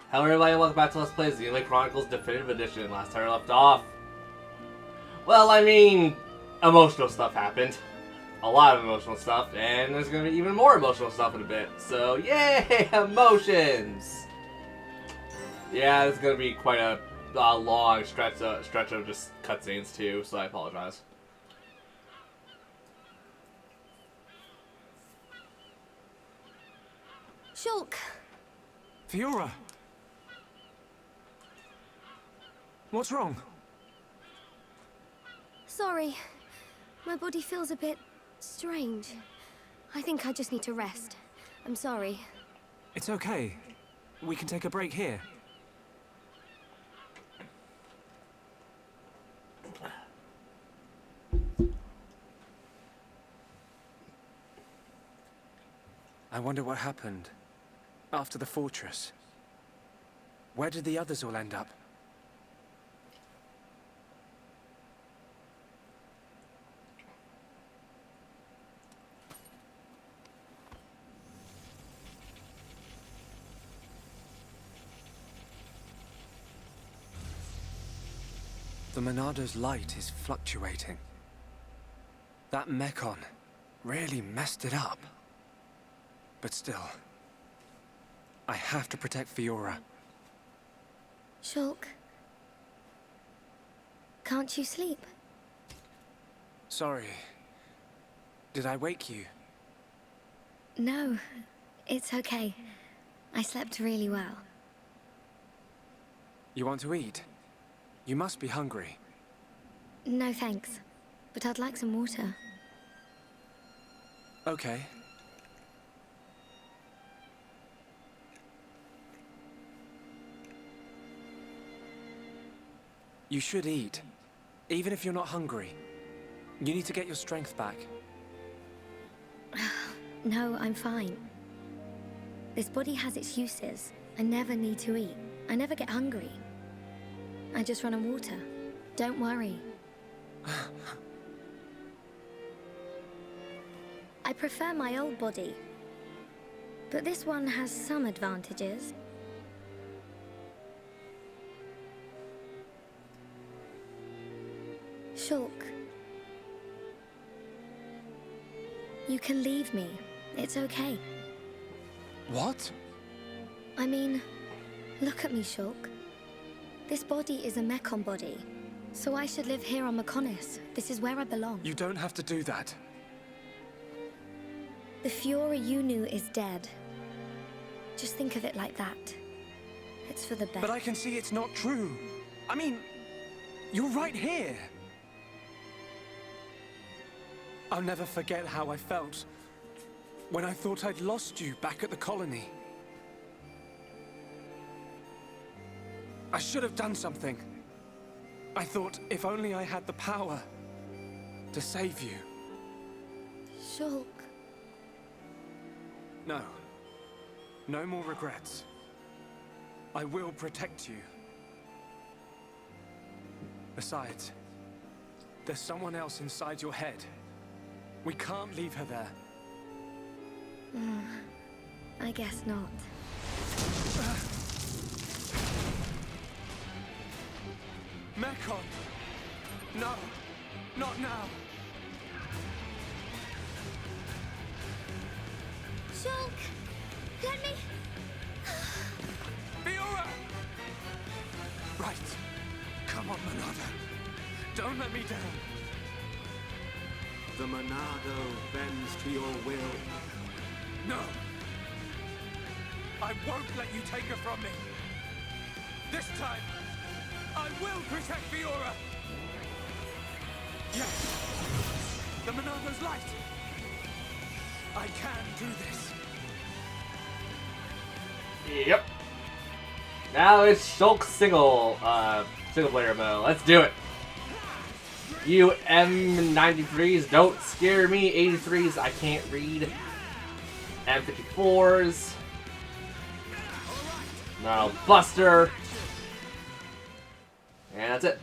Hello everybody, welcome back to Let's Play Xenoblade Chronicles Definitive Edition. Last time I left off, well, I mean, emotional stuff happened. A lot of emotional stuff, and there's going to be even more emotional stuff in a bit. So, yay, emotions! Yeah, this is going to be quite a long stretch of just cutscenes too, so I apologize. Shulk! Fiora! What's wrong? Sorry. My body feels a bit strange. I think I just need to rest. I'm sorry. It's okay. We can take a break here. I wonder what happened after the fortress. Where did the others all end up? The Monado's light is fluctuating. That Mechon really messed it up. But still, I have to protect Fiora. Shulk. Can't you sleep? Sorry. Did I wake you? No, it's okay. I slept really well. You want to eat? You must be hungry. No thanks, but I'd like some water. Okay. You should eat, even if you're not hungry. You need to get your strength back. No, I'm fine. This body has its uses. I never need to eat. I never get hungry. I just run on water. Don't worry. I prefer my old body. But this one has some advantages. Shulk. You can leave me. It's okay. What? I mean, look at me, Shulk. This body is a Mechon body, so I should live here on Mechonis. This is where I belong. You don't have to do that. The Fiora you knew is dead. Just think of it like that. It's for the best. But I can see it's not true. I mean, you're right here. I'll never forget how I felt when I thought I'd lost you back at the colony. I should have done something. I thought if only I had the power to save you. Shulk. No. No more regrets. I will protect you. Besides, there's someone else inside your head. We can't leave her there. I guess not. Mechon! No! Not now! Shulk! Let me... Fiora! Right. Come on, Monado. Don't let me down. The Monado bends to your will. No! I won't let you take her from me! This time, I will protect Fiora! Yes! The Monado's light! I can do this! Yep. Now it's Shulk single player mode. Let's do it. You M93s, don't scare me. 83s, I can't read. M54s. No, Buster. And that's it.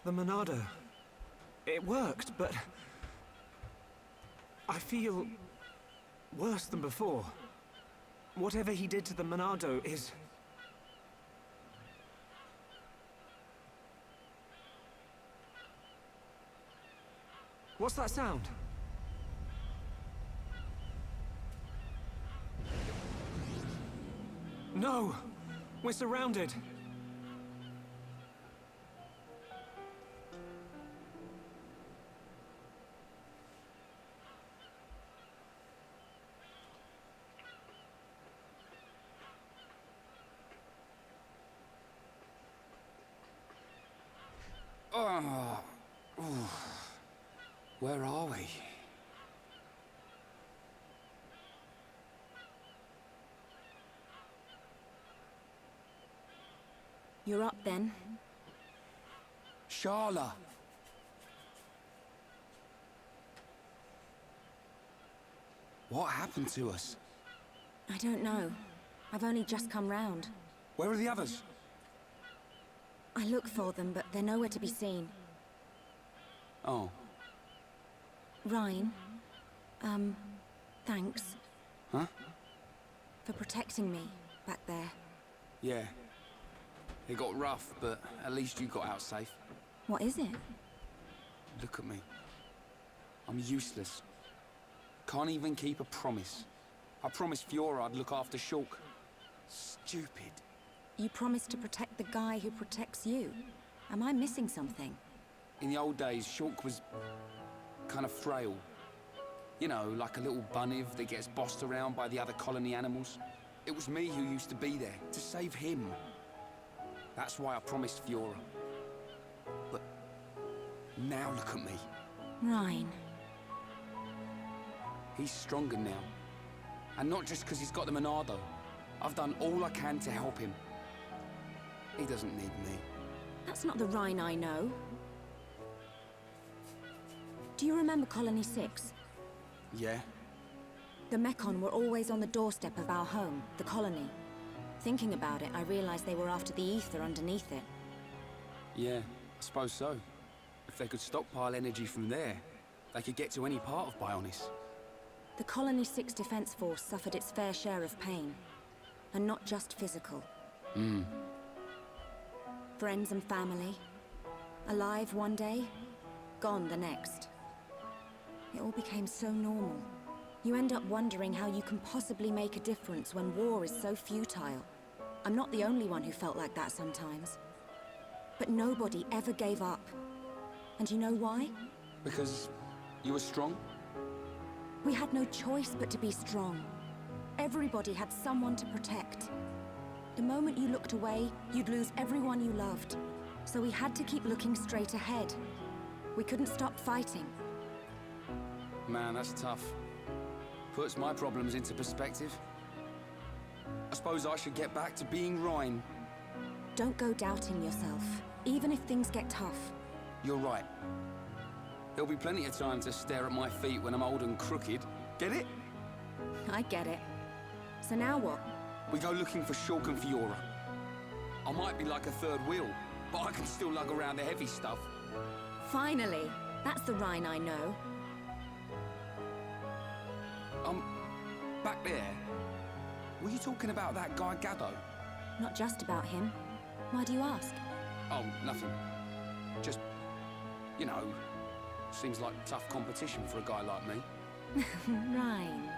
The Monado. It worked, but I feel worse than before. Whatever he did to the Monado is... What's that sound? No! We're surrounded! Oh. Ooh. Where are we? You're up then. Sharla! What happened to us? I don't know. I've only just come round. Where are the others? I look for them, but they're nowhere to be seen. Oh. Ryan, thanks. Huh? For protecting me back there. Yeah. It got rough, but at least you got out safe. What is it? Look at me. I'm useless. Can't even keep a promise. I promised Fiora I'd look after Shulk. Stupid. You promised to protect the guy who protects you. Am I missing something? In the old days, Shulk was kind of frail. You know, like a little bunniv that gets bossed around by the other colony animals. It was me who used to be there, to save him. That's why I promised Fiora. But now look at me. Ryan. He's stronger now. And not just because he's got the Monado. I've done all I can to help him. He doesn't need me. That's not the Ryan I know. Do you remember Colony 6? Yeah? The Mekon were always on the doorstep of our home, the colony. Thinking about it, I realized they were after the ether underneath it. Yeah, I suppose so. If they could stockpile energy from there, they could get to any part of Bionis. The Colony 6 Defense Force suffered its fair share of pain. And not just physical. Friends and family. Alive one day, gone the next. It all became so normal. You end up wondering how you can possibly make a difference when war is so futile. I'm not the only one who felt like that sometimes. But nobody ever gave up. And you know why? Because you were strong? We had no choice but to be strong. Everybody had someone to protect. The moment you looked away, you'd lose everyone you loved. So we had to keep looking straight ahead. We couldn't stop fighting. Man, that's tough. Puts my problems into perspective. I suppose I should get back to being Ryan. Don't go doubting yourself, even if things get tough. You're right. There'll be plenty of time to stare at my feet when I'm old and crooked. Get it? I get it. So now what? We go looking for Shulk and Fiora. I might be like a third wheel, but I can still lug around the heavy stuff. Finally! That's the Rhine I know. Back there. Were you talking about that guy Gaddo? Not just about him. Why do you ask? Oh, nothing. Just, you know, seems like tough competition for a guy like me. Rhine.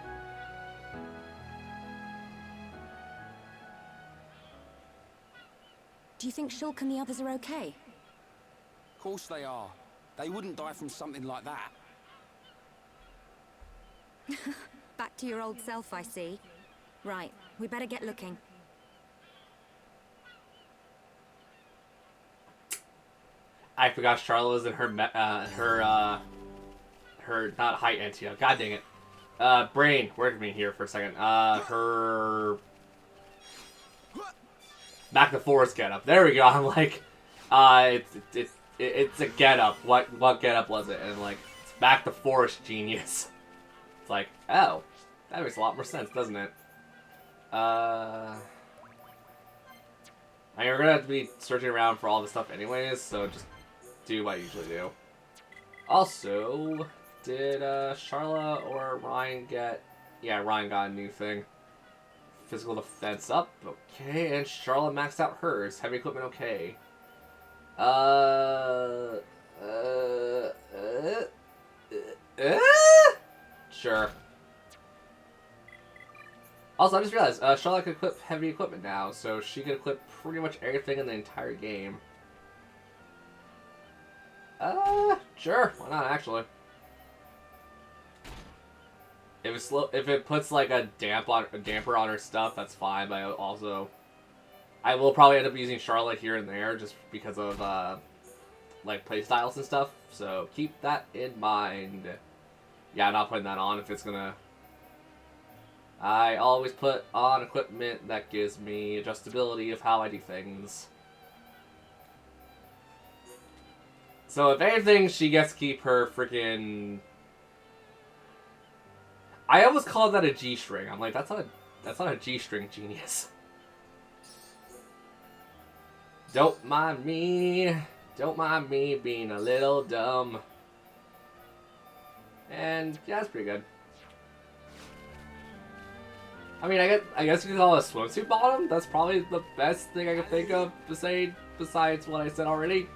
Do you think Shulk and the others are okay? Of course they are. They wouldn't die from something like that. Back to your old self, I see. Right, we better get looking. I forgot Charlotte was in her not height Antio. God dang it. Brain, work with me here for a second. Her back to forest getup. There we go. I'm like, it's a getup. What getup was it? And like, it's back to forest genius. It's like, oh, that makes a lot more sense, doesn't it? I mean, we're gonna have to be searching around for all this stuff anyways, so just do what I usually do. Also, did Charla or Ryan get... Yeah, Ryan got a new thing. physical defense up. Okay, and Charlotte maxed out hers. Heavy equipment, okay. Sure. Also, I just realized Charlotte can equip heavy equipment now, so she can equip pretty much everything in the entire game. Sure, why not, actually. If it puts like a damper on her stuff, that's fine. But I will probably end up using Charlotte here and there just because of like playstyles and stuff. So keep that in mind. Yeah, I'm not putting that on if it's gonna. I always put on equipment that gives me adjustability of how I do things. So if anything, she gets to keep her freaking. I almost called that a G-string. I'm like, that's not a G-string, genius. Don't mind me being a little dumb. And yeah, that's pretty good. I mean, I guess you could call it a swimsuit bottom. That's probably the best thing I can think of to say besides what I said already.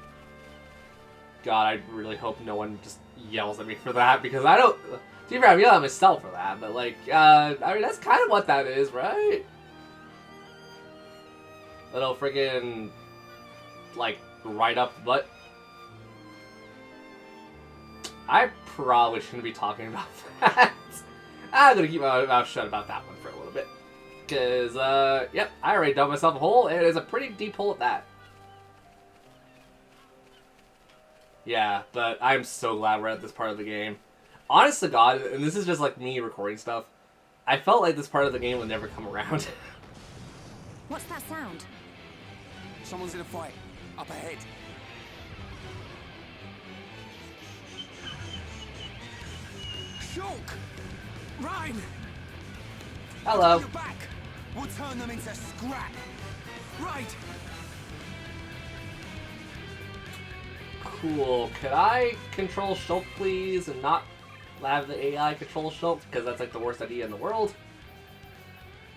God, I really hope no one just yells at me for that because I don't. To be fair, I'm yelling at myself for that, but like, I mean, that's kind of what that is, right? Little friggin', like, right up the butt. I probably shouldn't be talking about that. I'm gonna keep my mouth shut about that one for a little bit. Because, yep, I already dug myself a hole, and it's a pretty deep hole at that. Yeah, but I'm so glad we're at this part of the game. Honest to God, and this is just like me recording stuff, I felt like this part of the game would never come around. What's that sound? Someone's in a fight. Up ahead. Shulk! Ryan! Hello. You're back! We'll turn them into scrap! Right! Cool. Could I control Shulk, please, and not have the AI control Shulk? Because that's like the worst idea in the world.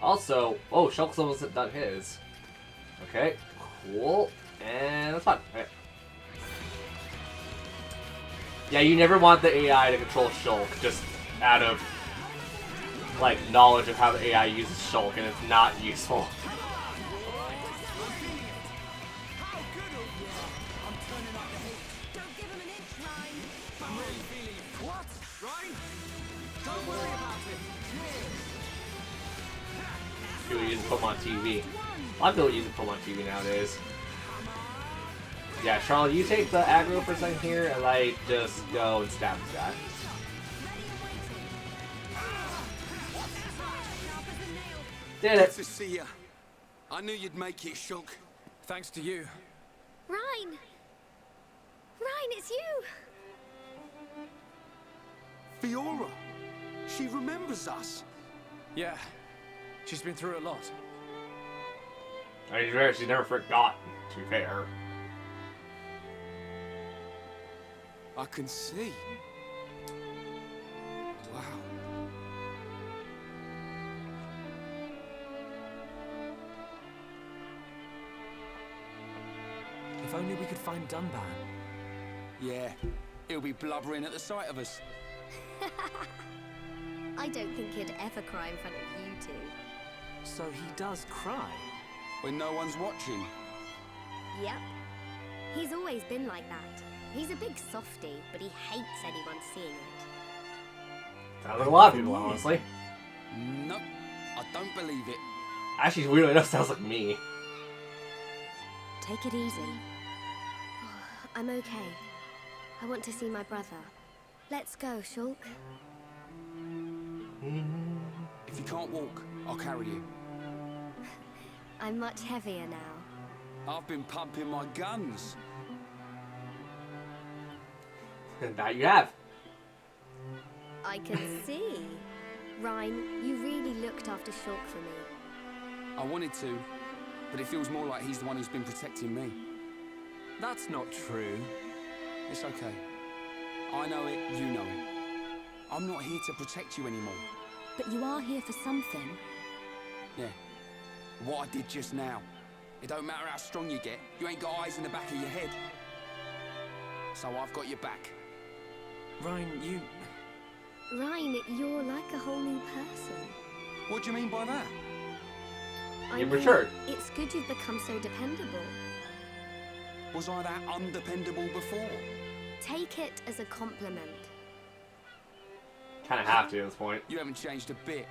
Also, oh, Shulk's almost done his. Okay, cool. And that's fine. Okay. Yeah, you never want the AI to control Shulk, just out of, like, knowledge of how the AI uses Shulk, and it's not useful. People using Pokemon TV. A lot of people using Pokemon TV nowadays. Yeah, Charlotte, you take the aggro for a second here, and I just go and stab this guy. Did Good it! to see you. I knew you'd make it, Shulk. Thanks to you. Ryan! Ryan, it's you! Fiora! She remembers us. Yeah. She's been through a lot. I mean, she never forgot, to be fair. I can see. Wow. If only we could find Dunban. Yeah, he'll be blubbering at the sight of us. I don't think he'd ever cry in front of you two. So he does cry? When no one's watching. Yep. He's always been like that. He's a big softie, but he hates anyone seeing it. Sounds like a lot of people, honestly. Nope, I don't believe it. Actually, weirdly enough, sounds like me. Take it easy. I'm okay. I want to see my brother. Let's go, Shulk. If you can't walk, I'll carry you. I'm much heavier now. I've been pumping my guns. And that you have. I can see. Ryan, you really looked after Shulk for me. I wanted to, but it feels more like he's the one who's been protecting me. That's not true. It's okay. I know it, you know it. I'm not here to protect you anymore. But you are here for something. Yeah, What I did just now. It don't matter how strong you get, you ain't got eyes in the back of your head. So I've got your back. Ryan, you... Ryan, you're like a whole new person. What do you mean by that? I You've mean, matured. it's good you've become so dependable. Was I that undependable before? Take it as a compliment. Kind of have to at this point. You haven't changed a bit.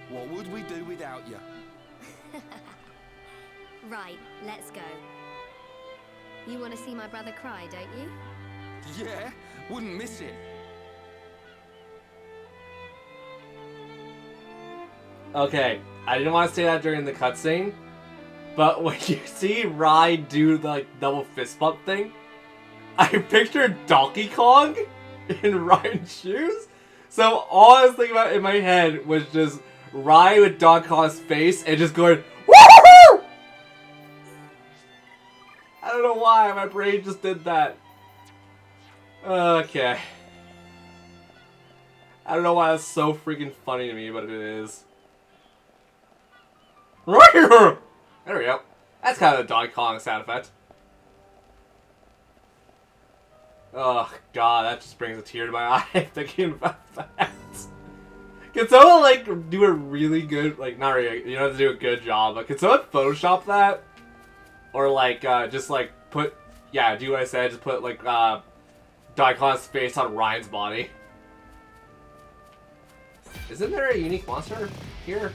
What would we do without you? Right, let's go. You want to see my brother cry, don't you? Yeah, wouldn't miss it. Okay, I didn't want to say that during the cutscene, but when you see Rai do the like, double fist bump thing, I pictured Donkey Kong in Ryan's shoes. So all I was thinking about in my head was just Rai with Donkey Kong's face and just going, woohoo! I don't know why, my brain just did that. Okay. I don't know why that's so freaking funny to me, but it is. Right here! There we go. That's kind of the Donkey Kong sound effect. Oh god, that just brings a tear to my eye thinking about that. Can someone like do a really good, like not really, you don't have to do a good job, but can someone Photoshop that? Or like just like put, yeah, do what I said, just put like Donkey Kong's face on Ryan's body. Isn't there a unique monster here?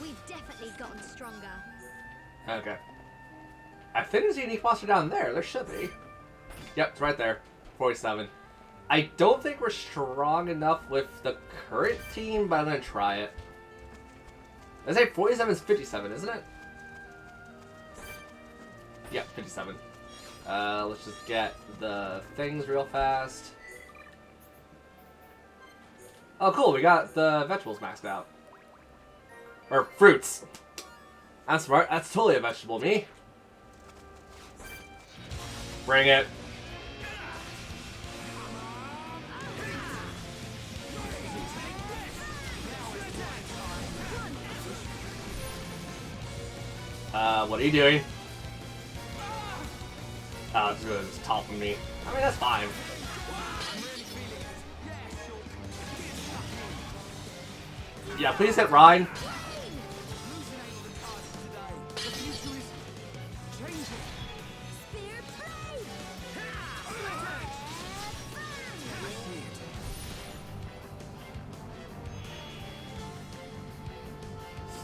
We've definitely gotten stronger. Okay. I think there's a unique monster down there. There should be. Yep, it's right there. 47. I don't think we're strong enough with the current team, but I'm going to try it. I say 47 is 57, isn't it? Yep, 57. Let's just get the things real fast. Oh, cool. We got the vegetables maxed out. Or fruits. I'm smart. That's totally a vegetable, me. Bring it. What are you doing? Oh, it's gonna just topple me. I mean, that's fine. Yeah, please hit Ryan.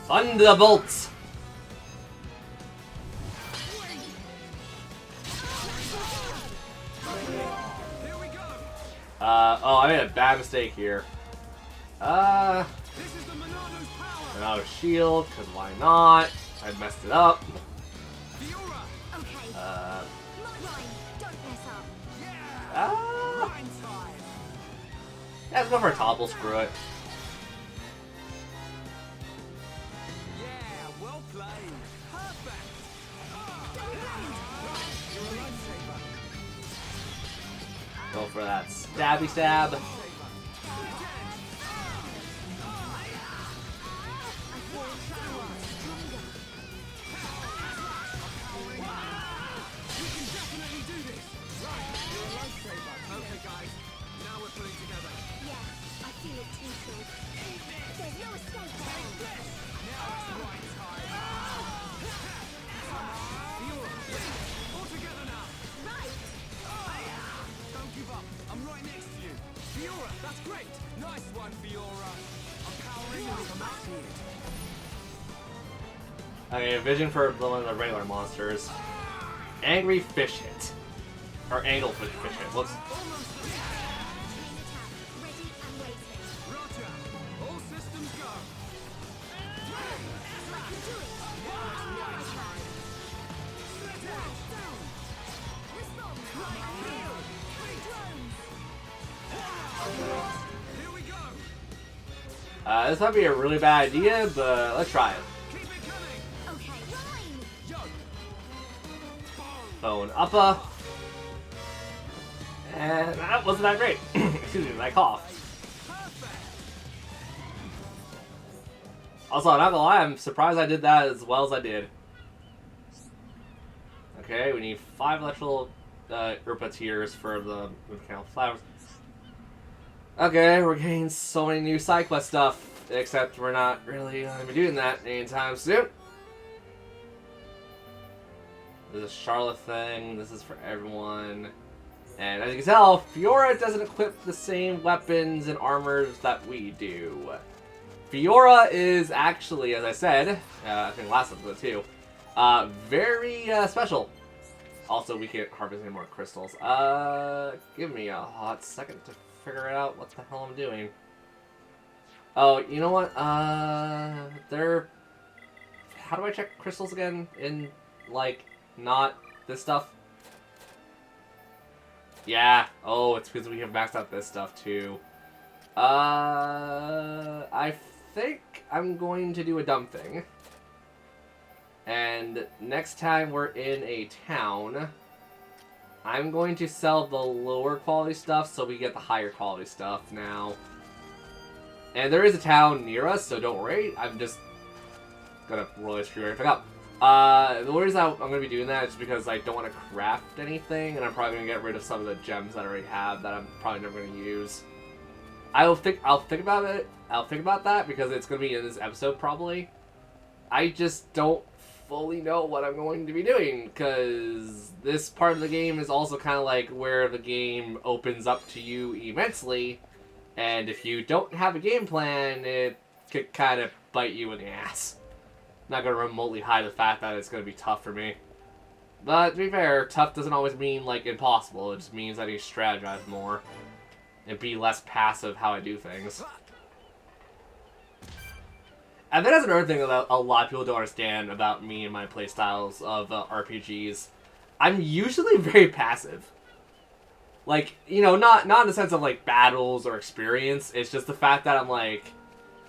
Thunderbolts! Oh, I made a bad mistake here. Another shield, because why not? I messed it up. Okay. Ryan, don't mess up. Yeah, let's go for a topple, screw it. Yeah, well played. Perfect. Go for that stabby stab. Okay, guys. Now we're pulling together. Yeah, I feel it too, Phil. There's no escape. All together now. Right. Don't give up. I'm right next to you. Fiora, that's great. Nice one, Fiora. I'm powering up. I'm back to you. Okay, a vision for one of the regular monsters. Angry fish hit. Or anglefish fish hit. Whoops. Ready and waiting. Roger. All systems go. Like you're doing. Nice time. Down. Response. Drones. Here we go. This might be a really bad idea, but let's try it. Keep it coming. Okay. Ryan. Yo, phone uppa. And that wasn't that great. Excuse me, I coughed. Also, I'm not gonna lie, I'm surprised I did that as well as I did. Okay, we need 5 electrical Urpa tears for the mechanical flowers. Okay, we're getting so many new side quest stuff, except we're not really gonna be doing that anytime soon. There's a Charlotte thing, this is for everyone. And as you can tell, Fiora doesn't equip the same weapons and armors that we do. Fiora is actually, as I said, I think last episode too, very special. Also, we can't harvest any more crystals. Give me a hot second to figure out what the hell I'm doing. Oh, you know what? How do I check crystals again in, like, not this stuff? Yeah. Oh, it's because we have maxed out this stuff too. I think I'm going to do a dumb thing. And next time we're in a town, I'm going to sell the lower quality stuff so we get the higher quality stuff now. And there is a town near us, so don't worry. I'm just gonna really screw everything up. The reason I'm going to be doing that is because I don't want to craft anything, and I'm probably going to get rid of some of the gems that I already have that I'm probably never going to use. I'll think about it. I'll think about that because it's going to be in this episode probably. I just don't fully know what I'm going to be doing because this part of the game is also kind of like where the game opens up to you immensely, and if you don't have a game plan, it could kind of bite you in the ass. Not going to remotely hide the fact that it's going to be tough for me. But to be fair, tough doesn't always mean like impossible. It just means I need to strategize more and be less passive how I do things. And that's another thing that a lot of people don't understand about me and my playstyles of RPGs. I'm usually very passive. Like, you know, not in the sense of like battles or experience. It's just the fact that I'm like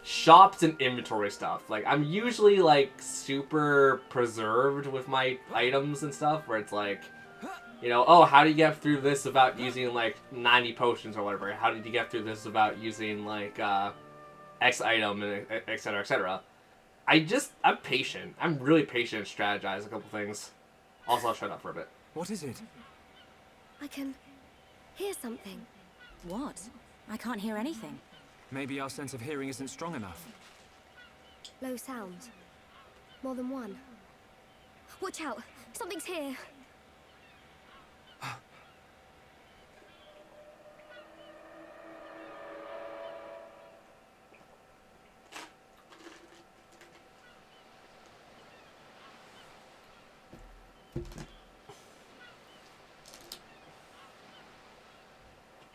shops and inventory stuff. Like, I'm usually like super preserved with my items and stuff, where it's like, you know, oh, how do you get through this without using like 90 potions or whatever? How did you get through this without using like X item, and etc., etc. I'm patient. I'm really patient and strategize a couple things. Also, I'll shut up for a bit. What is it? I can hear something. What? I can't hear anything. Maybe our sense of hearing isn't strong enough. Low sounds. More than one. Watch out! Something's here!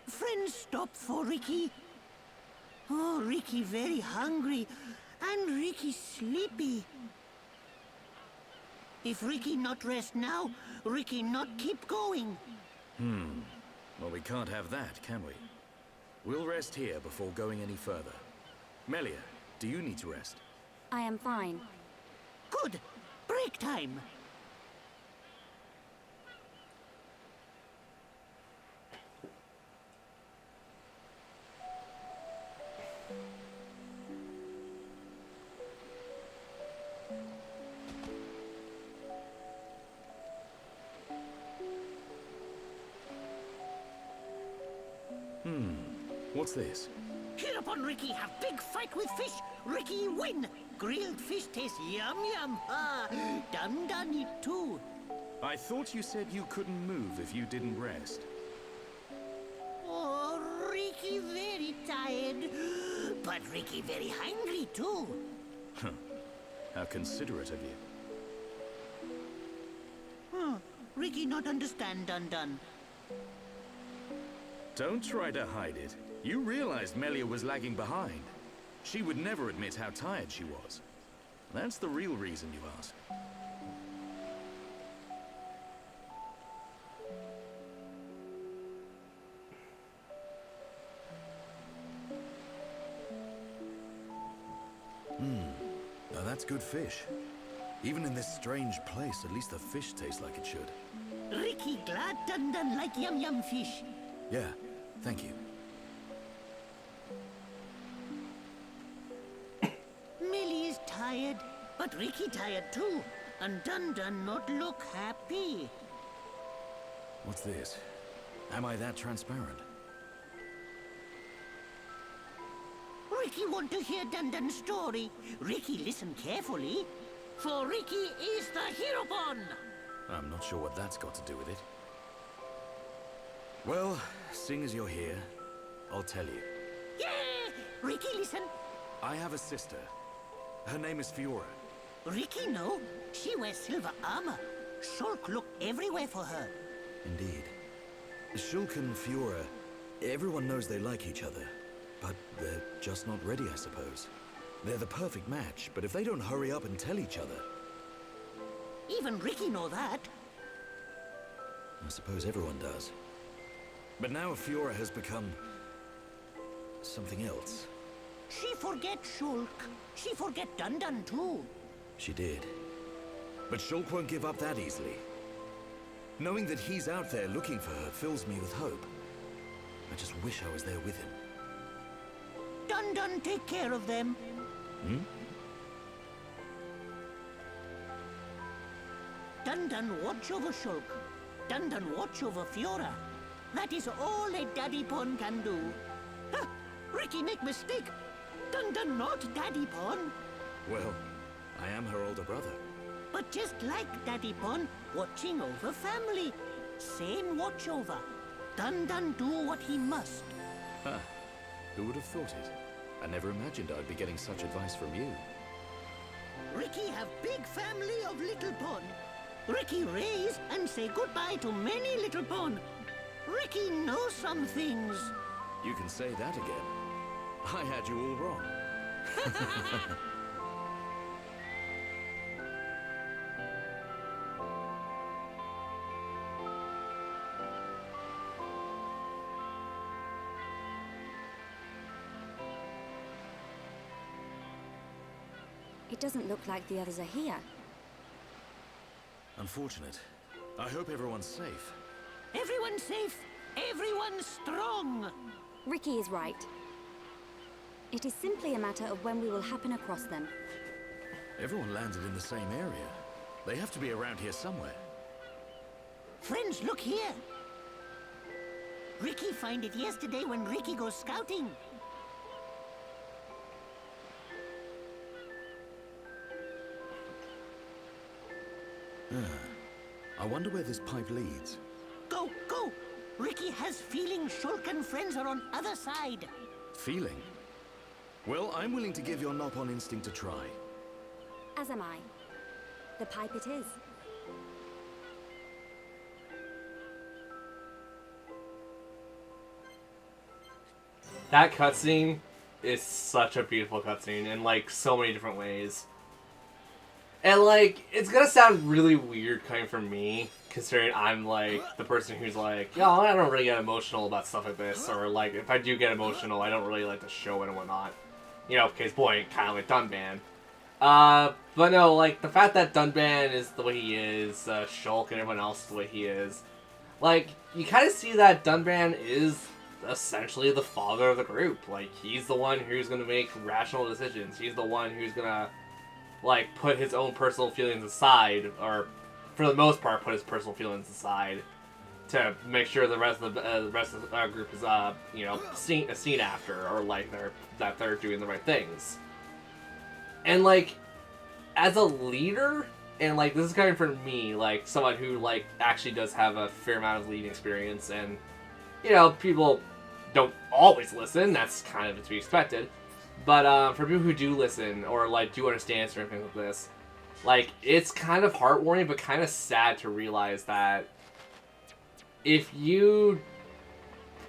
Friends stop for Ricky. Oh, Ricky very hungry, and Ricky sleepy. If Ricky not rest now, Ricky not keep going. Well, we can't have that, can we? We'll rest here before going any further. Melia, do you need to rest? I am fine. Good. Break time. What's this? Here upon Ricky have big fight with fish. Ricky win. Grilled fish taste yum yum. Ah, done it too. I thought you said you couldn't move if you didn't rest. Oh, Ricky very tired. But Ricky very hungry too. How considerate of you. Ricky not understand done. Don't try to hide it. You realized Melia was lagging behind. She would never admit how tired she was. That's the real reason you ask. Now that's good fish. Even in this strange place, at least the fish tastes like it should. Ricky glad Dun like yum yum fish. Yeah, thank you. Millie is tired, but Ricky tired too. And Dun not look happy. What's this? Am I that transparent? Ricky want to hear Dun story. Ricky listen carefully. For Ricky is the hero born. I'm not sure what that's got to do with it. Well, seeing as you're here, I'll tell you. Yeah! Ricky listen. I have a sister. Her name is Fiora. Ricky know. She wears silver armor. Shulk look everywhere for her. Indeed. Shulk and Fiora, everyone knows they like each other. But they're just not ready, I suppose. They're the perfect match, but if they don't hurry up and tell each other... Even Ricky know that. I suppose everyone does. But now Fiora has become... something else. She forget Shulk. She forget Dun too. She did. But Shulk won't give up that easily. Knowing that he's out there looking for her fills me with hope. I just wish I was there with him. Dun take care of them. Hmm? Dun watch over Shulk. Dun watch over Fiora. That is all a Daddy Pon can do. Huh, Ricky make mistake. Dun not Daddy Pon. Well, I am her older brother. But just like Daddy Pon, watching over family. Same watch over. Dun do what he must. Huh. Who would have thought it? I never imagined I'd be getting such advice from you. Ricky have big family of little Pon. Ricky raise and say goodbye to many little Pon. Ricky knows some things. You can say that again. I had you all wrong. It doesn't look like the others are here. Unfortunate. I hope everyone's safe. Everyone's safe. Everyone's strong. Ricky is right. It is simply a matter of when we will happen across them. Everyone landed in the same area. They have to be around here somewhere. Friends, look here. Ricky find it yesterday when Ricky goes scouting. I wonder where this pipe leads. Go! Ricky has feeling Shulk and friends are on other side. Feeling? Well, I'm willing to give your Nopon instinct a try. As am I. The pipe it is. That cutscene is such a beautiful cutscene in like so many different ways. And like, it's gonna sound really weird coming from me, considering I'm like the person who's like, yo, I don't really get emotional about stuff like this, or like if I do get emotional, I don't really like to show it and whatnot. You know, case point, kind of like Dunban. But no, like the fact that Dunban is the way he is, Shulk and everyone else is the way he is, like you kind of see that Dunban is essentially the father of the group. Like he's the one who's gonna make rational decisions. He's the one who's gonna like put his own personal feelings aside, or for the most part put his personal feelings aside to make sure the rest of our group is you know, seen after, or like they're doing the right things. And like as a leader, and like this is coming from me, like someone who like actually does have a fair amount of leading experience, and you know, people don't always listen, that's kind of to be expected. But for people who do listen, or like do understand certain things like this, like it's kind of heartwarming but kind of sad to realize that if you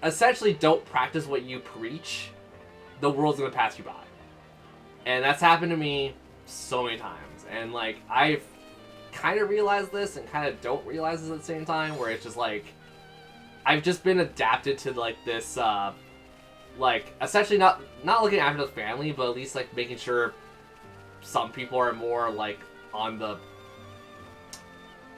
essentially don't practice what you preach, the world's gonna pass you by. And that's happened to me so many times. And like I've kind of realized this and kind of don't realize this at the same time, where it's just like I've just been adapted to like this like essentially not looking after the family, but at least like making sure some people are more like on the,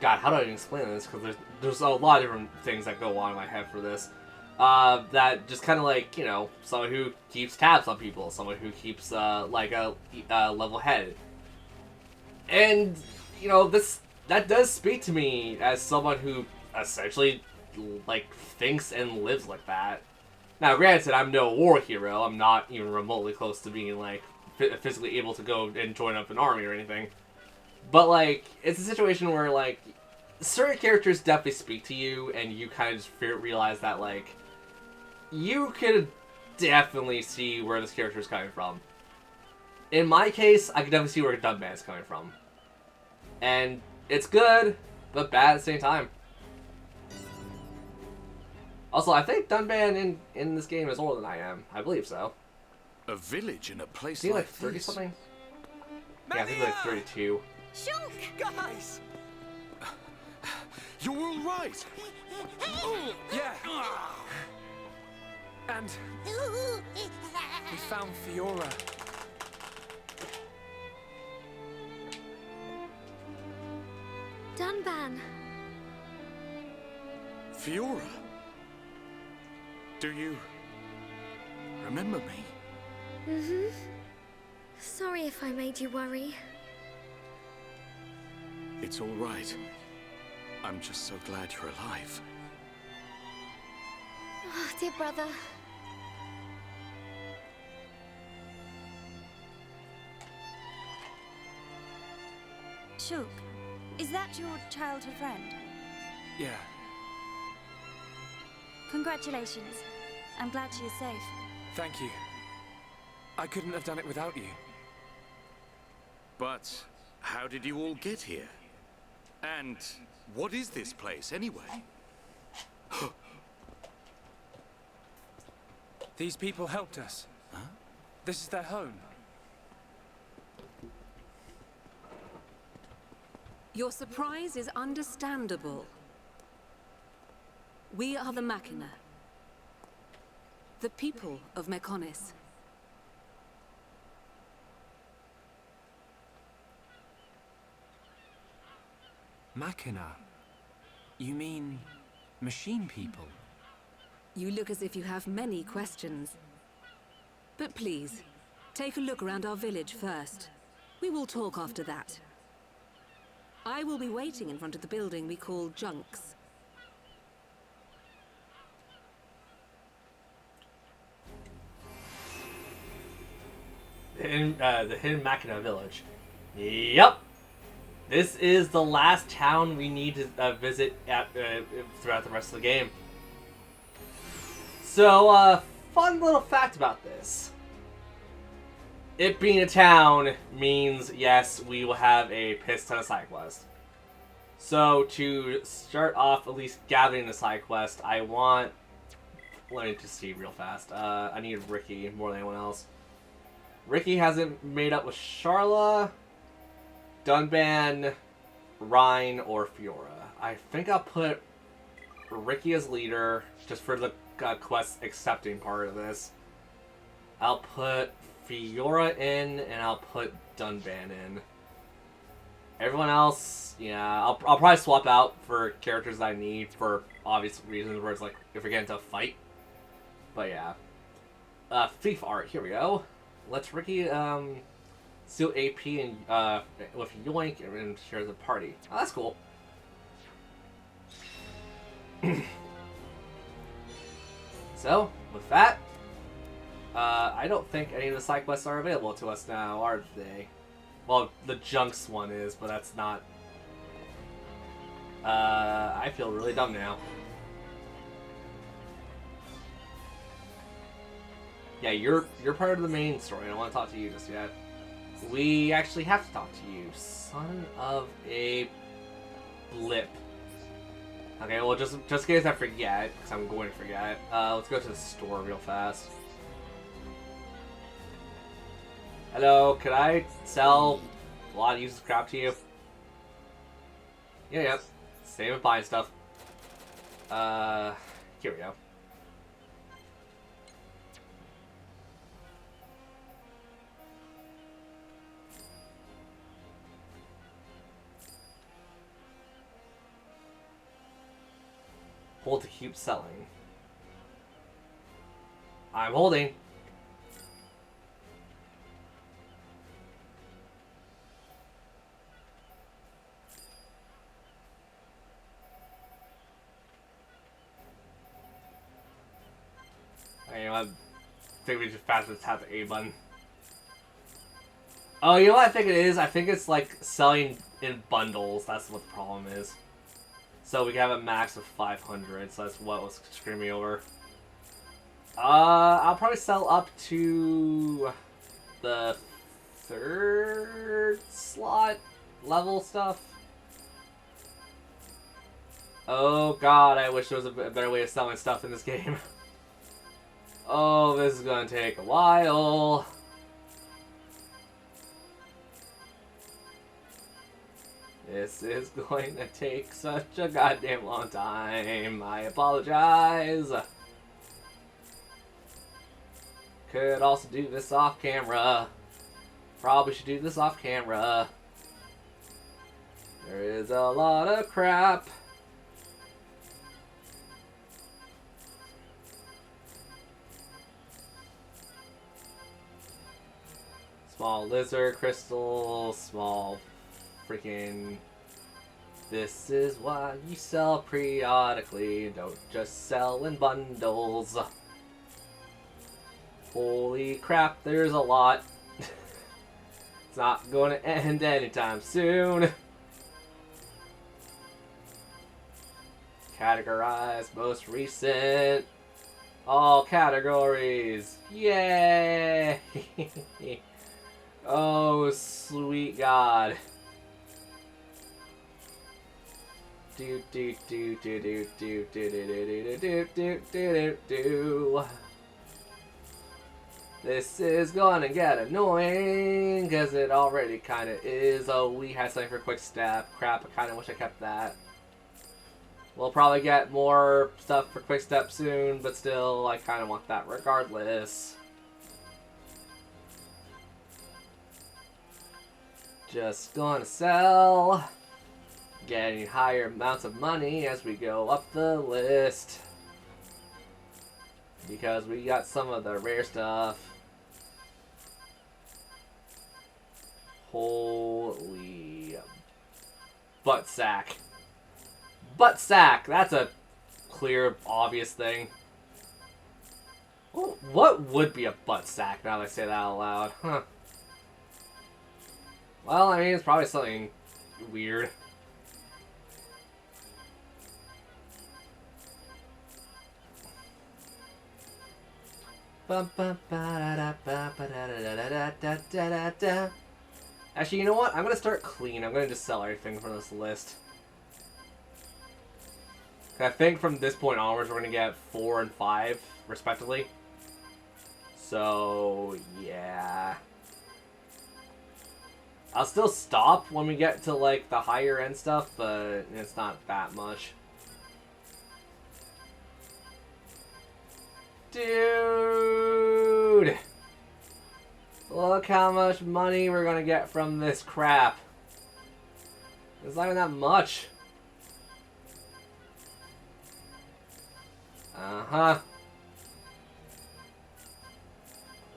God, how do I even explain this? Because there's a lot of different things that go on in my head for this. That just kind of like, you know, someone who keeps tabs on people, someone who keeps like a level head, and you know that does speak to me as someone who essentially like thinks and lives like that. Now, granted, I'm no war hero. I'm not even remotely close to being like physically able to go and join up an army or anything. But like, it's a situation where like certain characters definitely speak to you, and you kind of just realize that like you could definitely see where this character is coming from. In my case, I can definitely see where Dunban is coming from, and it's good, but bad at the same time. Also, I think Dunban in this game is older than I am. I believe so. A village in a place Is he like 30 this? something? Yeah, I think he's like 32. Shulk! Guys! You're all right. Yeah. And we found Fiora. Dunban. Fiora. Do you remember me? Mm-hmm. Sorry if I made you worry. It's all right. I'm just so glad you're alive. Oh, dear brother. Shulk, is that your childhood friend? Yeah. Congratulations. I'm glad she is safe. Thank you. I couldn't have done it without you. But how did you all get here? And what is this place, anyway? These people helped us. Huh? This is their home. Your surprise is understandable. We are the Machina. The people of Mechonis. Machina? You mean machine people? You look as if you have many questions. But please, take a look around our village first. We will talk after that. I will be waiting in front of the building we call Junks. The hidden Machina village. Yep. This is the last town we need to visit throughout the rest of the game. So, fun little fact about this. It being a town means, yes, we will have a piss ton of side quests. So, to start off at least gathering the side quest, I want... Let me just see real fast. I need Ricky more than anyone else. Ricky hasn't made up with Sharla, Dunban, Rhine, or Fiora. I think I'll put Ricky as leader, just for the quest accepting part of this. I'll put Fiora in, and I'll put Dunban in. Everyone else, yeah, I'll probably swap out for characters that I need for obvious reasons, where it's like, if we're getting into a fight. But yeah. Thief art, here we go. Let's Ricky, steal AP and, with Yoink and share the party. Oh, that's cool. So, with that, I don't think any of the side quests are available to us now, are they? Well, the Junks one is, but that's not... I feel really dumb now. Yeah, you're part of the main story. I don't want to talk to you just yet. We actually have to talk to you. Son of a blip. Okay, well, just in case I forget, because I'm going to forget, let's go to the store real fast. Hello, could I sell a lot of useless crap to you? Yeah. Same with buying stuff. Here we go. Hold to keep selling. I'm holding. You know, I think we just fastly tap the A button. Oh, you know what I think it is? I think it's like selling in bundles. That's what the problem is. So we have a max of 500, so that's what was screwing me over. I'll probably sell up to the 3rd slot level stuff. Oh god, I wish there was a better way of selling stuff in this game. Oh, this is gonna take a while. This is going to take such a goddamn long time. I apologize. Could also do this off camera. Probably should do this off camera. There is a lot of crap. Small lizard crystal, small freaking... This is why you sell periodically, don't just sell in bundles. Holy crap, there's a lot. It's not going to end anytime soon. Categorize most recent. All categories. Yay! Oh, sweet God. Do do do do do do do do do do do do do. This is gonna get annoying because it already kind of is. Oh, we had something for quick step. Crap, I kind of wish I kept that. We'll probably get more stuff for quick step soon, but still, I kind of want that regardless. Just gonna sell. Getting higher amounts of money as we go up the list. Because we got some of the rare stuff. Holy butt sack. Butt sack! That's a clear, obvious thing. What would be a butt sack now that I say that out loud? Huh. Well, I mean, it's probably something weird. Actually, you know what? I'm gonna start clean. I'm gonna just sell everything from this list. I think from this point onwards, we're gonna get 4 and 5, respectively. So, yeah. I'll still stop when we get to, like, the higher end stuff, but it's not that much. Dude! Look how much money we're gonna get from this crap. It's not even that much. Uh-huh.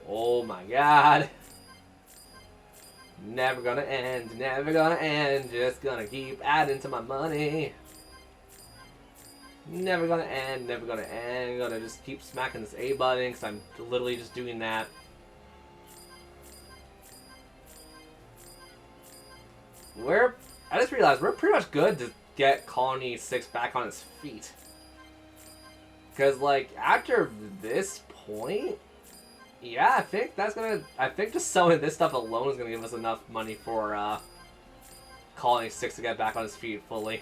Oh my god. Never gonna end, never gonna end. Just gonna keep adding to my money. Never gonna end, never gonna end. Gonna just keep smacking this A button because I'm literally just doing that. I just realized we're pretty much good to get Colony 6 back on its feet. Because, like, after this point, yeah, I think just selling this stuff alone is gonna give us enough money for, Colony 6 to get back on its feet fully.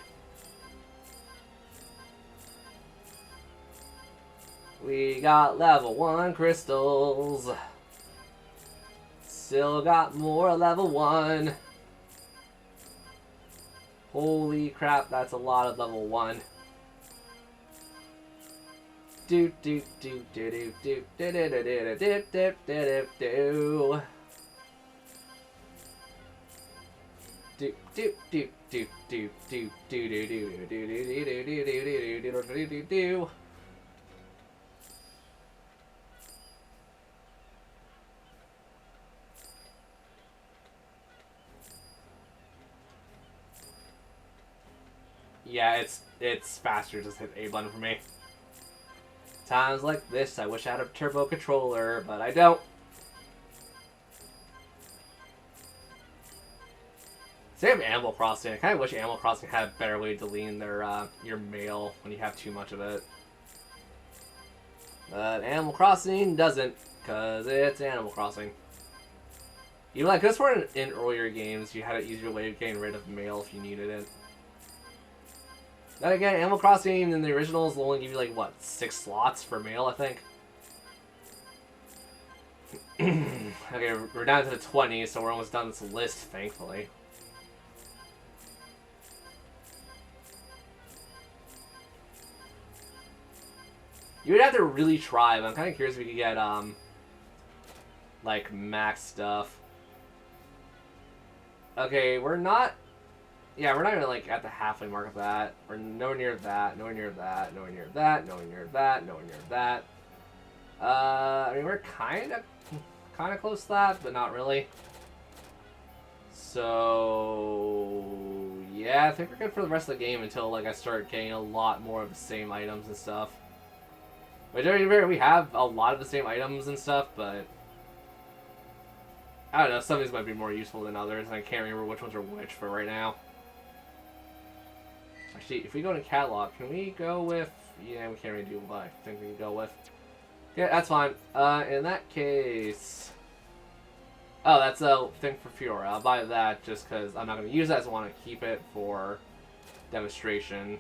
We got level 1 crystals. Still got more level 1. Holy crap, that's a lot of level 1. Do do do do do do do do do do do do do do. do do do do do do do do do do do do do do do do. Yeah, it's faster to just hit A button for me. Times like this, I wish I had a turbo controller, but I don't. Same of Animal Crossing. I kind of wish Animal Crossing had a better way to delete their your mail when you have too much of it. But Animal Crossing doesn't, because it's Animal Crossing. Even like this one in earlier games, you had an easier way of getting rid of mail if you needed it. Then again, Animal Crossing in the originals will only give you like, what, 6 slots for mail, I think? Okay, we're down to the 20, so we're almost done this list, thankfully. You would have to really try, but I'm kind of curious if we could get, like, max stuff. Okay, we're not... Yeah, we're not even, like, at the halfway mark of that. We're nowhere near that, nowhere near that, nowhere near that, nowhere near that, nowhere near that. I mean, we're kind of close to that, but not really. So... Yeah, I think we're good for the rest of the game until, like, I start getting a lot more of the same items and stuff. Which, we have a lot of the same items and stuff, but... I don't know, some of these might be more useful than others, and I can't remember which ones are which for right now. Actually, if we go to catalog, can we go with... Yeah, we can't really do what I think we can go with. Yeah, that's fine. In that case... Oh, that's a thing for Fiora. I'll buy that just because I'm not going to use that, so I want to keep it for demonstration.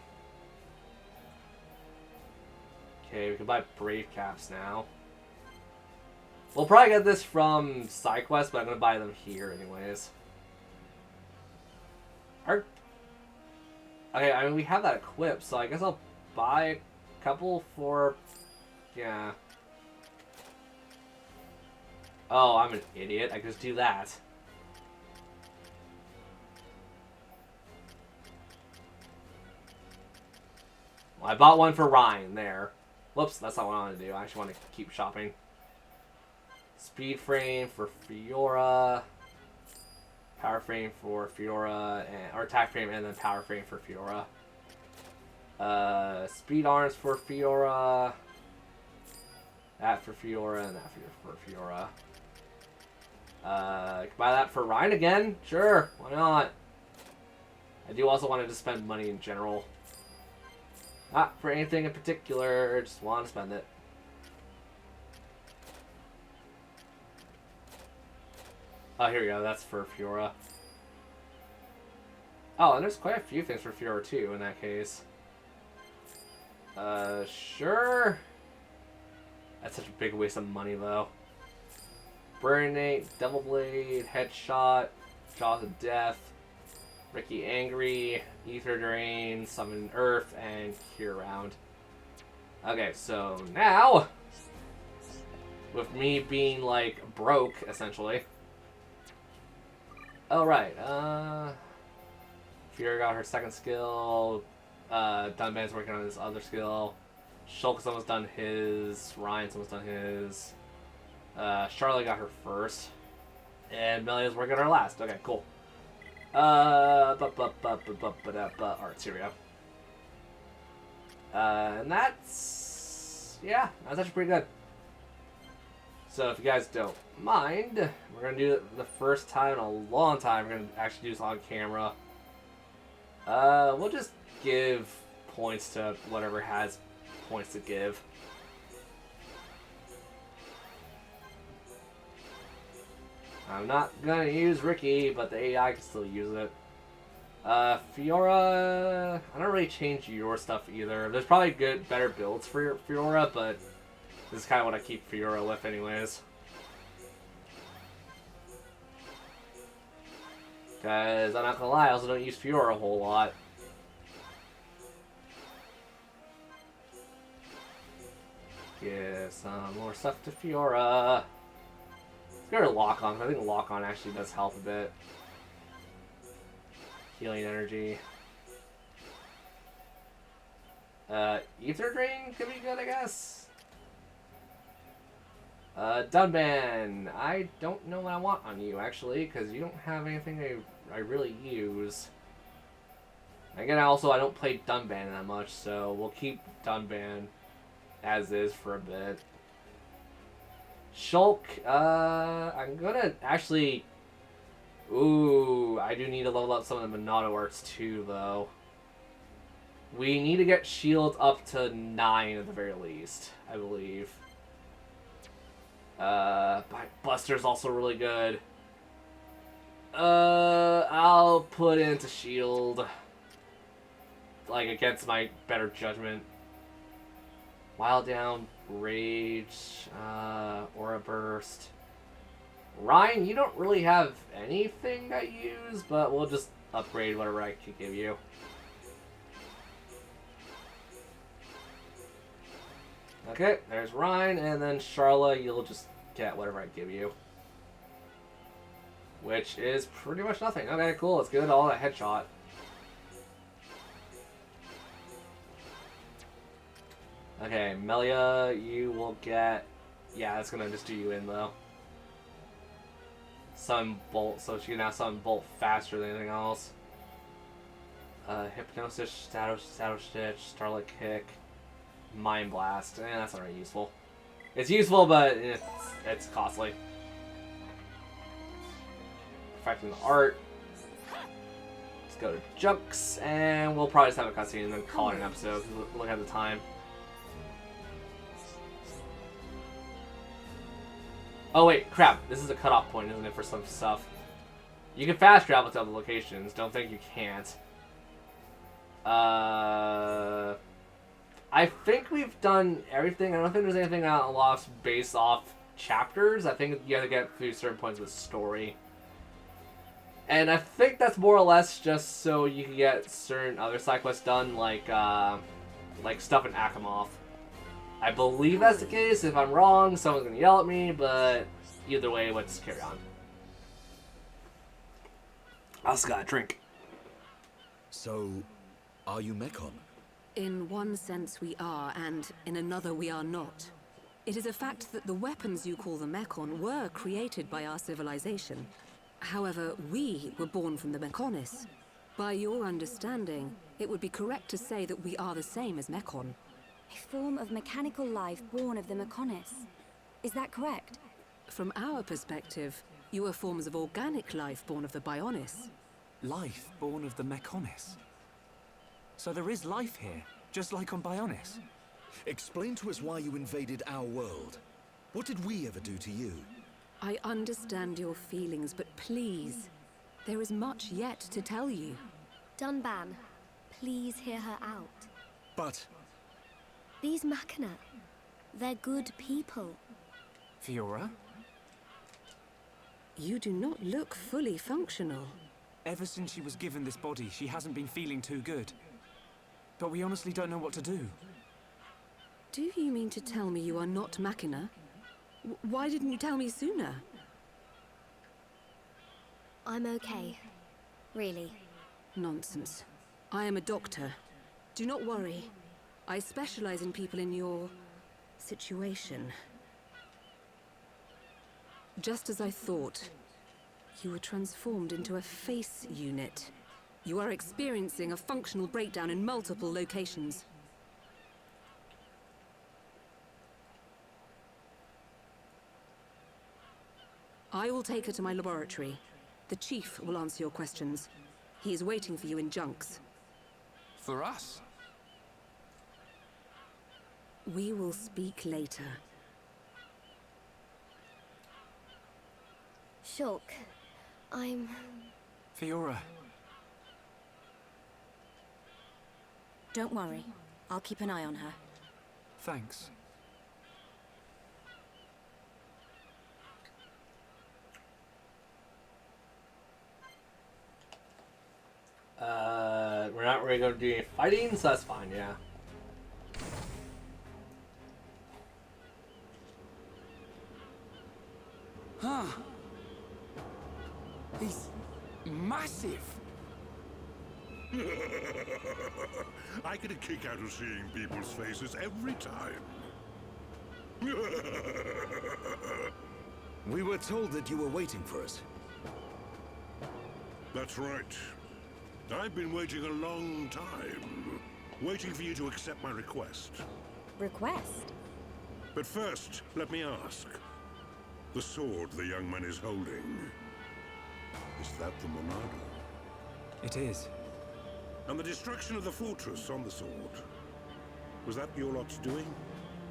Okay, we can buy Brave Caps now. We'll probably get this from SideQuest, but I'm going to buy them here anyways. Okay, I mean, we have that equipped, so I guess I'll buy a couple for... Yeah. Oh, I'm an idiot. I could just do that. Well, I bought one for Ryan there. Whoops, that's not what I want to do. I actually want to keep shopping. Speed frame for Fiora. Power frame for Fiora, or attack frame and then power frame for Fiora. Speed arms for Fiora. That for Fiora and that for Fiora. Can buy that for Ryan again? Sure, why not? I do also want to just spend money in general. Not for anything in particular, just want to spend it. Oh, here we go. That's for Fiora. Oh, and there's quite a few things for Fiora, too, in that case. Sure. That's such a big waste of money, though. Burninate, Devil Blade, Headshot, Jaws of Death, Ricky Angry, Ether Drain, Summon Earth, and Cure Round. Okay, so now, with me being, like, broke, essentially. Oh, right, Fiora got her second skill, Dunban's working on his other skill, Shulk's almost done his, Ryan's almost done his, Charlotte got her first, and Melia's working on her last. Okay, cool. Alright, here we go. And that's... Yeah, that's actually pretty good. So if you guys don't mind, we're going to do it the first time in a long time. We're going to actually do this on camera. We'll just give points to whatever has points to give. I'm not going to use Ricky, but the AI can still use it. Fiora, I don't really change your stuff either. There's probably better builds for Fiora, but this is kind of what I keep Fiora with anyways. Because I'm not going to lie, I also don't use Fiora a whole lot. Give some more stuff to Fiora. Let's go to Lock-On. I think Lock-On actually does help a bit. Healing energy. Ether Drain could be good, I guess. Dunban, I don't know what I want on you, actually, because you don't have anything I really use. Again, I don't play Dunban that much, so we'll keep Dunban as is for a bit. Shulk, I'm gonna actually... Ooh, I do need to level up some of the Monado arts too, though. We need to get shields up to 9 at the very least, I believe. Buster's also really good. I'll put into shield. Like, against my better judgment. Wild Down, Rage, Aura Burst. Ryan, you don't really have anything I use, but we'll just upgrade whatever I can give you. Okay, there's Ryan, and then Charla, you'll just get whatever I give you. Which is pretty much nothing. Okay, cool, let's get all that headshot. Okay, Melia, you will get... Yeah, that's gonna just do you in, though. Sun Bolt, so she can now Sun Bolt faster than anything else. Hypnosis, Shadow Stitch, Starlight Kick, Mind Blast. That's not very useful. It's useful, but it's costly. Perfecting the art. Let's go to Junks, and we'll probably just have a cutscene and then call it an episode. Look at the time. Oh wait, crap. This is a cutoff point, isn't it, for some stuff? You can fast travel to other locations. Don't think you can't. I think we've done everything. I don't think there's anything that unlocks based off chapters. I think you have to get through certain points with story. And I think that's more or less just so you can get certain other side quests done, like stuff in Akamov. I believe that's the case. If I'm wrong, someone's gonna yell at me, but either way, let's carry on. I also got a drink. So, are you Mechon? In one sense we are, and in another we are not. It is a fact that the weapons you call the Mechon were created by our civilization. However, we were born from the Mechonis. By your understanding, it would be correct to say that we are the same as Mechon. A form of mechanical life born of the Mechonis. Is that correct? From our perspective, you are forms of organic life born of the Bionis. Life born of the Mechonis. So there is life here, just like on Bionis. Explain to us why you invaded our world. What did we ever do to you? I understand your feelings, but please, there is much yet to tell you. Dunban, please hear her out. But... These Machina, they're good people. Fiora? You do not look fully functional. Ever since she was given this body, she hasn't been feeling too good. But we honestly don't know what to do. Do you mean to tell me you are not Machina? Why didn't you tell me sooner? I'm okay. Really. Nonsense. I am a doctor. Do not worry. I specialize in people in your... situation. Just as I thought. You were transformed into a face unit. You are experiencing a functional breakdown in multiple locations. I will take her to my laboratory. The Chief will answer your questions. He is waiting for you in Junks. For us? We will speak later. Shulk, I'm... Fiora. Don't worry. I'll keep an eye on her. Thanks. We're not really going to do any fighting, so that's fine, yeah. Huh. He's massive. I get a kick out of seeing people's faces every time. We were told that you were waiting for us. That's right. I've been waiting a long time. Waiting for you to accept my request. Request? But first, let me ask. The sword the young man is holding. Is that the Monado? It is. And the destruction of the fortress on the sword. Was that your lot's doing?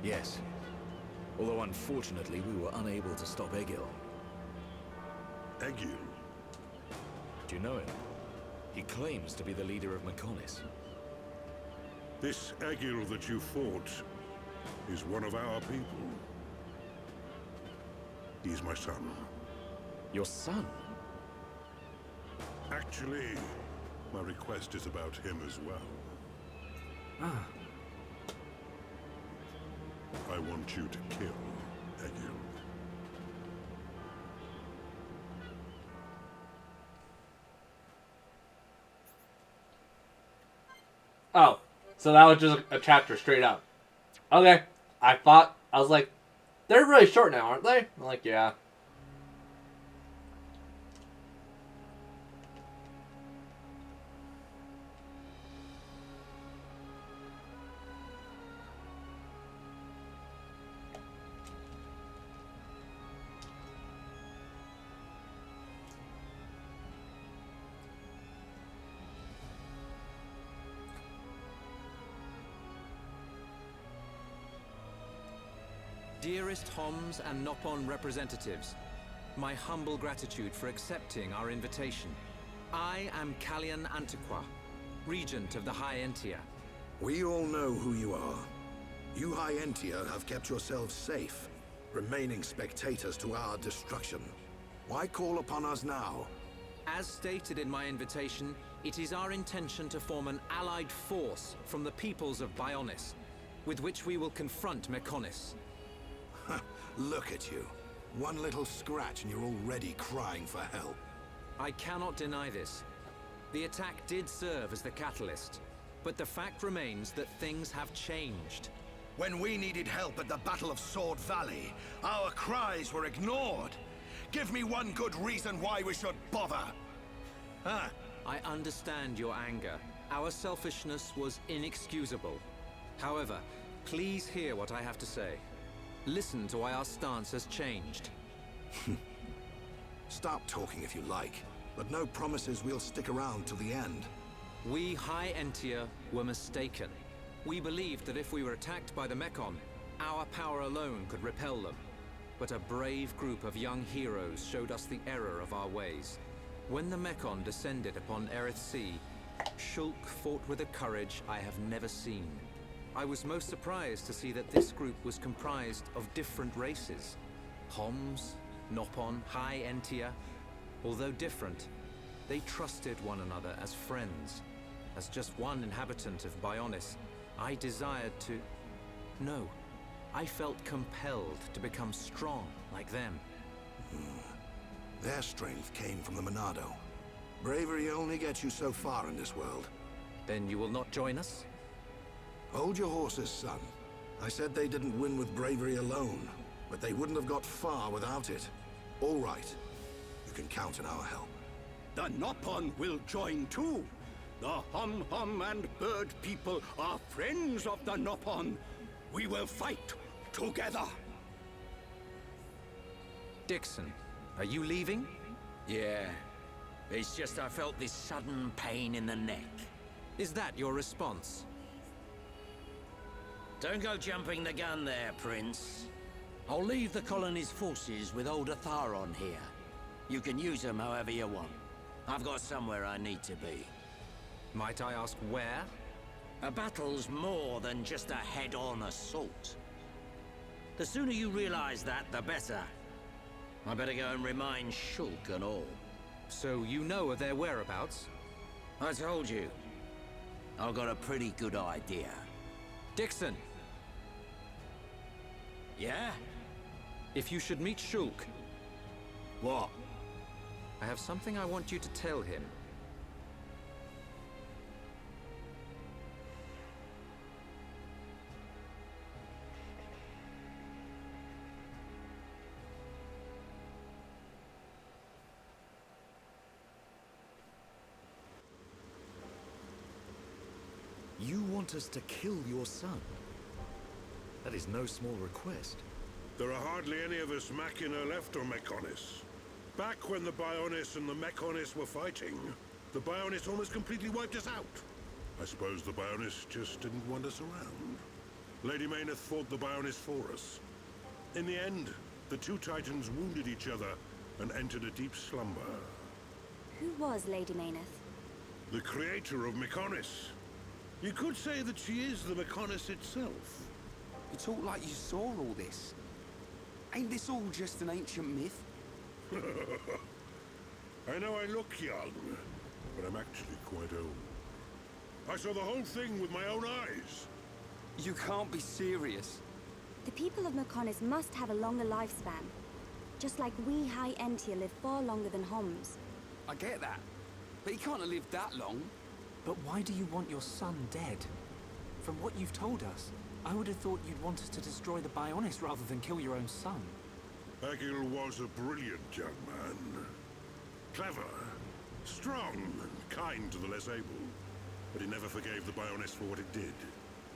Yes. Although unfortunately we were unable to stop Egil. Egil? Do you know him? He claims to be the leader of Mechonis. This Egil that you fought is one of our people. He's my son. Your son? Actually, my request is about him as well. Ah. I want you to kill Egil. Oh, so that was just a chapter straight up. Okay, I was like, they're really short now, aren't they? I'm like, yeah. Dearest Homs and Nopon representatives, my humble gratitude for accepting our invitation. I am Kallian Antiqua, Regent of the High Entia. We all know who you are. You High Entia have kept yourselves safe, remaining spectators to our destruction. Why call upon us now? As stated in my invitation, it is our intention to form an allied force from the peoples of Bionis, with which we will confront Mechonis. Look at you. One little scratch and you're already crying for help. I cannot deny this. The attack did serve as the catalyst, but the fact remains that things have changed. When we needed help at the Battle of Sword Valley, our cries were ignored. Give me one good reason why we should bother. Huh? I understand your anger. Our selfishness was inexcusable. However, please hear what I have to say. Listen to why our stance has changed. Stop talking if you like, but no promises we'll stick around till the end. We High Entia were mistaken. We believed that if we were attacked by the Mechon, our power alone could repel them. But a brave group of young heroes showed us the error of our ways. When the Mechon descended upon Aerith Sea, Shulk fought with a courage I have never seen. I was most surprised to see that this group was comprised of different races. Homs, Nopon, High Entia. Although different, they trusted one another as friends. As just one inhabitant of Bionis, I desired to... No, I felt compelled to become strong like them. Their strength came from the Monado. Bravery only gets you so far in this world. Then you will not join us? Hold your horses, son. I said they didn't win with bravery alone, but they wouldn't have got far without it. All right. You can count on our help. The Nopon will join too. The Hum-Hum and Bird people are friends of the Nopon. We will fight together. Dixon, are you leaving? Yeah. It's just I felt this sudden pain in the neck. Is that your response? Don't go jumping the gun there, Prince. I'll leave the colony's forces with old Atharon here. You can use them however you want. I've got somewhere I need to be. Might I ask where? A battle's more than just a head-on assault. The sooner you realize that, the better. I better go and remind Shulk and all. So you know of their whereabouts? I told you. I've got a pretty good idea. Dixon! Yeah? If you should meet Shulk... What? I have something I want you to tell him. want us to kill your son? That is no small request. There are hardly any of us Machina left on Mechonis. Back when the Bionis and the Mechonis were fighting, the Bionis almost completely wiped us out. I suppose the Bionis just didn't want us around. Lady Mayneth fought the Bionis for us. In the end, the two Titans wounded each other and entered a deep slumber. Who was Lady Mayneth? The creator of Mechonis. You could say that she is the Mechonis itself. You talk like you saw all this. Ain't this all just an ancient myth? I know I look young, but I'm actually quite old. I saw the whole thing with my own eyes. You can't be serious. The people of Mechonis must have a longer lifespan. Just like we High Entia live far longer than Homs. I get that. But he can't have lived that long. But why do you want your son dead? From what you've told us, I would have thought you'd want us to destroy the Bionis rather than kill your own son. Egil was a brilliant young man. Clever, strong, and kind to the less able. But he never forgave the Bionis for what it did.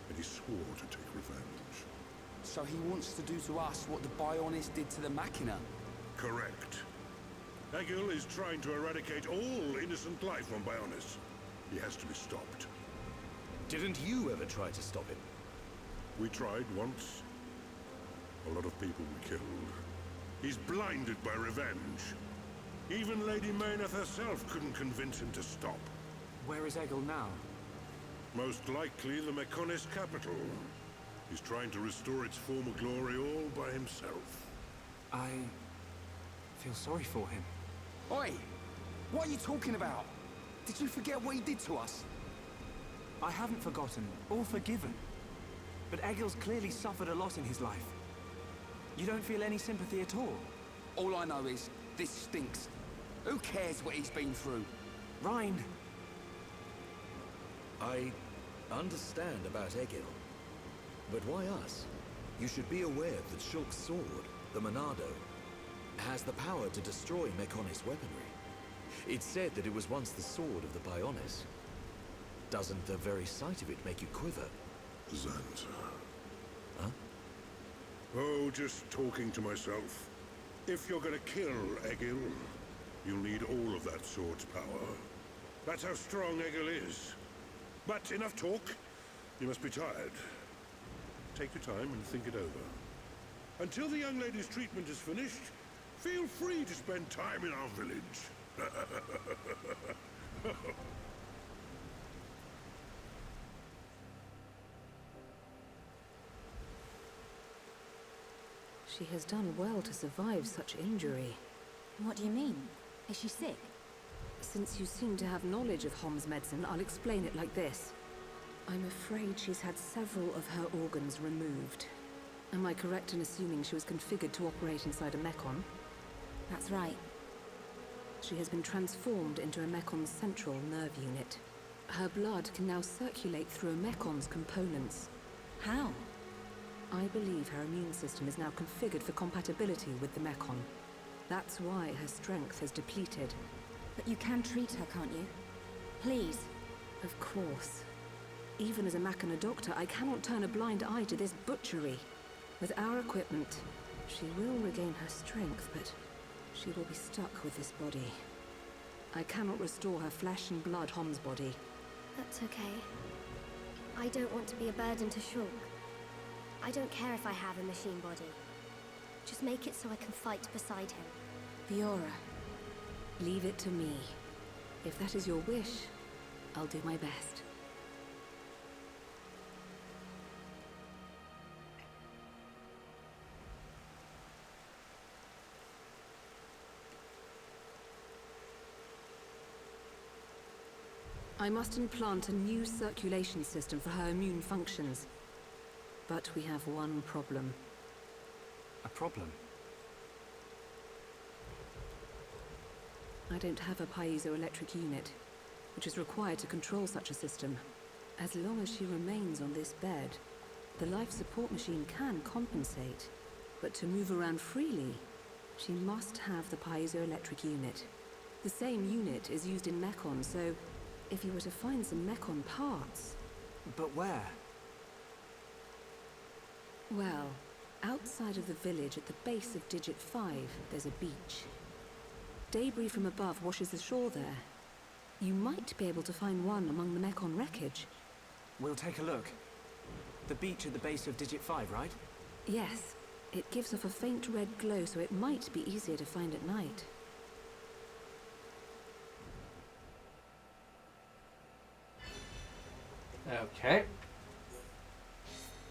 And he swore to take revenge. So he wants to do to us what the Bionis did to the Machina? Correct. Egil is trying to eradicate all innocent life on Bionis. He has to be stopped. Didn't you ever try to stop him? We tried once. A lot of people we killed. He's blinded by revenge. Even Lady Mayneth herself couldn't convince him to stop. Where is Egil now? Most likely the Mechonis capital. He's trying to restore its former glory all by himself. I feel sorry for him. Oi! What are you talking about? Did you forget what he did to us? I haven't forgotten, or forgiven. But Egil's clearly suffered a lot in his life. You don't feel any sympathy at all? All I know is, this stinks. Who cares what he's been through? Reyn! I understand about Egil. But why us? You should be aware that Shulk's sword, the Monado, has the power to destroy Mechonis weaponry. It's said that it was once the sword of the Bionis. Doesn't the very sight of it make you quiver? Zanza. Huh? Oh, just talking to myself. If you're gonna kill Egil, you'll need all of that sword's power. That's how strong Egil is. But enough talk. You must be tired. Take your time and think it over. Until the young lady's treatment is finished, feel free to spend time in our village. She has done well to survive such injury. What do you mean? Is she sick? Since you seem to have knowledge of Homs medicine, I'll explain it like this. I'm afraid she's had several of her organs removed. Am I correct in assuming she was configured to operate inside a Mechon? That's right. She has been transformed into a Mechon's central nerve unit. Her blood can now circulate through a Mechon's components. How? I believe her immune system is now configured for compatibility with the Mechon. That's why her strength has depleted. But you can treat her, can't you? Please. Of course. Even as a Machina doctor, I cannot turn a blind eye to this butchery. With our equipment, she will regain her strength, but she will be stuck with this body. I cannot restore her flesh and blood Homs body. That's okay. I don't want to be a burden to Shulk. I don't care if I have a machine body. Just make it so I can fight beside him. Fiora. Leave it to me. If that is your wish, I'll do my best. I must implant a new circulation system for her immune functions. But we have one problem. A problem? I don't have a piezoelectric unit, which is required to control such a system. As long as she remains on this bed, the life support machine can compensate. But to move around freely, she must have the piezoelectric unit. The same unit is used in Mechon, so if you were to find some Mechon parts, But where? Well, outside of the village at the base of Digit 5, there's a beach. Debris from above washes the shore there. You might be able to find one among the Mekon wreckage. We'll take a look. The beach at the base of Digit 5, right? Yes. It gives off a faint red glow, so it might be easier to find at night. Okay.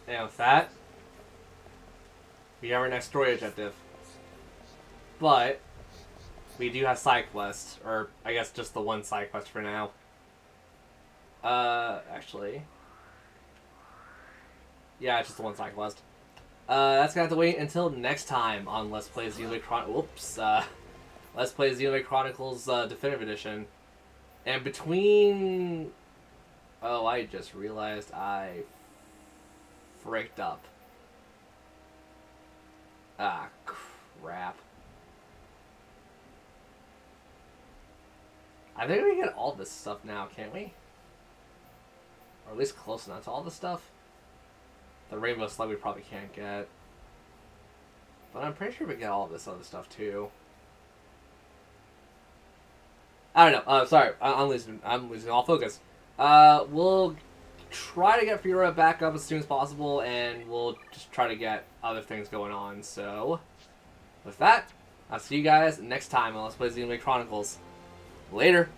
And with that, we have our next story objective. But we do have side quests, or I guess just the one side quest for now. Actually, yeah, it's just the one side quest. That's gonna have to wait until next time on Let's Play Xenoblade Chronicles. Let's Play Xenoblade Chronicles Definitive Edition. And between, oh, I just realized I fricked up. Ah, crap. I think we can get all this stuff now, can't we? Or at least close enough to all this stuff. The Rainbow Slug we probably can't get. But I'm pretty sure we get all of this other stuff too. I don't know. Sorry, I'm losing all focus. We'll try to get Fiora back up as soon as possible, and we'll just try to get other things going on. So, with that, I'll see you guys next time on Let's Play Xenoblade Chronicles. Later.